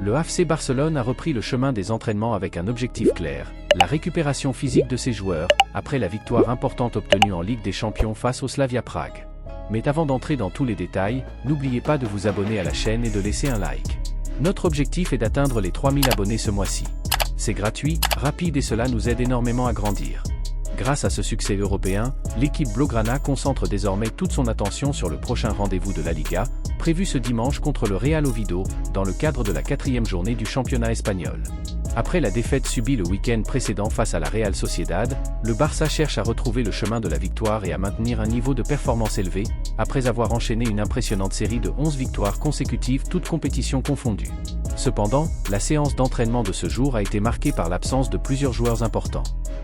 Le FC Barcelone a repris le chemin des entraînements avec un objectif clair, la récupération physique de ses joueurs, après la victoire importante obtenue en Ligue des Champions face au Slavia Prague. Mais avant d'entrer dans tous les détails, n'oubliez pas de vous abonner à la chaîne et de laisser un like. Notre objectif est d'atteindre les 3000 abonnés ce mois-ci. C'est gratuit, rapide et cela nous aide énormément à grandir. Grâce à ce succès européen, l'équipe Blaugrana concentre désormais toute son attention sur le prochain rendez-vous de la Liga, prévu ce dimanche contre le Real Oviedo, dans le cadre de la 4e journée du championnat espagnol. Après la défaite subie le week-end précédent face à la Real Sociedad, le Barça cherche à retrouver le chemin de la victoire et à maintenir un niveau de performance élevé, après avoir enchaîné une impressionnante série de 11 victoires consécutives toutes compétitions confondues. Cependant, la séance d'entraînement de ce jour a été marquée par l'absence de plusieurs joueurs importants.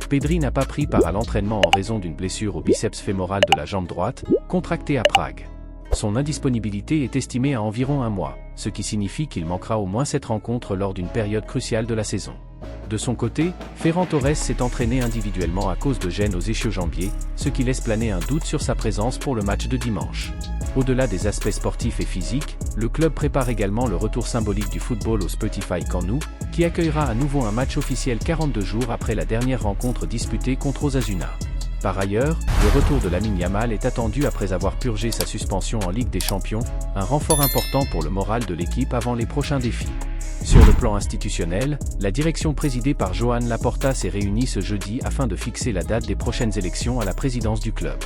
Pedri n'a pas pris part à l'entraînement en raison d'une blessure au biceps fémoral de la jambe droite, contractée à Prague. Son indisponibilité est estimée à environ un mois, ce qui signifie qu'il manquera au moins cette rencontre lors d'une période cruciale de la saison. De son côté, Ferran Torres s'est entraîné individuellement à cause de gênes aux ischio-jambiers, ce qui laisse planer un doute sur sa présence pour le match de dimanche. Au-delà des aspects sportifs et physiques, le club prépare également le retour symbolique du football au Spotify Camp Nou, qui accueillera à nouveau un match officiel 42 jours après la dernière rencontre disputée contre Osasuna. Par ailleurs, le retour de Lamine Yamal est attendu après avoir purgé sa suspension en Ligue des Champions, un renfort important pour le moral de l'équipe avant les prochains défis. Sur le plan institutionnel, la direction présidée par Joan Laporta s'est réunie ce jeudi afin de fixer la date des prochaines élections à la présidence du club.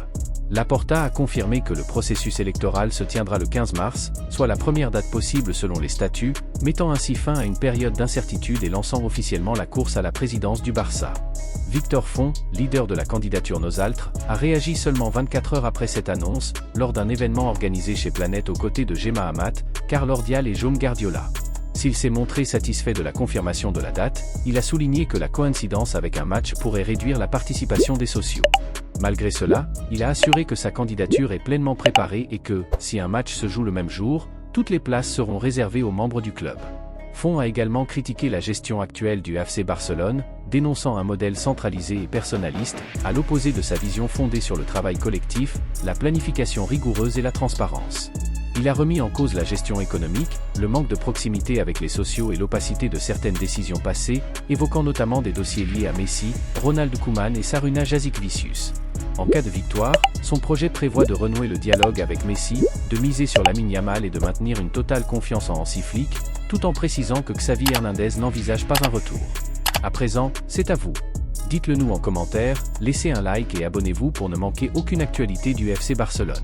Laporta a confirmé que le processus électoral se tiendra le 15 mars, soit la première date possible selon les statuts, mettant ainsi fin à une période d'incertitude et lançant officiellement la course à la présidence du Barça. Victor Font, leader de la candidature Nosaltres, a réagi seulement 24 heures après cette annonce, lors d'un événement organisé chez Planète aux côtés de Gemma Amat, Carl Ordial et Jaume Guardiola. S'il s'est montré satisfait de la confirmation de la date, il a souligné que la coïncidence avec un match pourrait réduire la participation des socios. Malgré cela, il a assuré que sa candidature est pleinement préparée et que, si un match se joue le même jour, toutes les places seront réservées aux membres du club. Font a également critiqué la gestion actuelle du FC Barcelone, dénonçant un modèle centralisé et personnaliste, à l'opposé de sa vision fondée sur le travail collectif, la planification rigoureuse et la transparence. Il a remis en cause la gestion économique, le manque de proximité avec les socios et l'opacité de certaines décisions passées, évoquant notamment des dossiers liés à Messi, Ronald Koeman et Šarūnas Jasikevičius. En cas de victoire, son projet prévoit de renouer le dialogue avec Messi, de miser sur Lamine Yamal et de maintenir une totale confiance en Hansi Flick, tout en précisant que Xavi Hernandez n'envisage pas un retour. À présent, c'est à vous. Dites-le nous en commentaire, laissez un like et abonnez-vous pour ne manquer aucune actualité du FC Barcelone.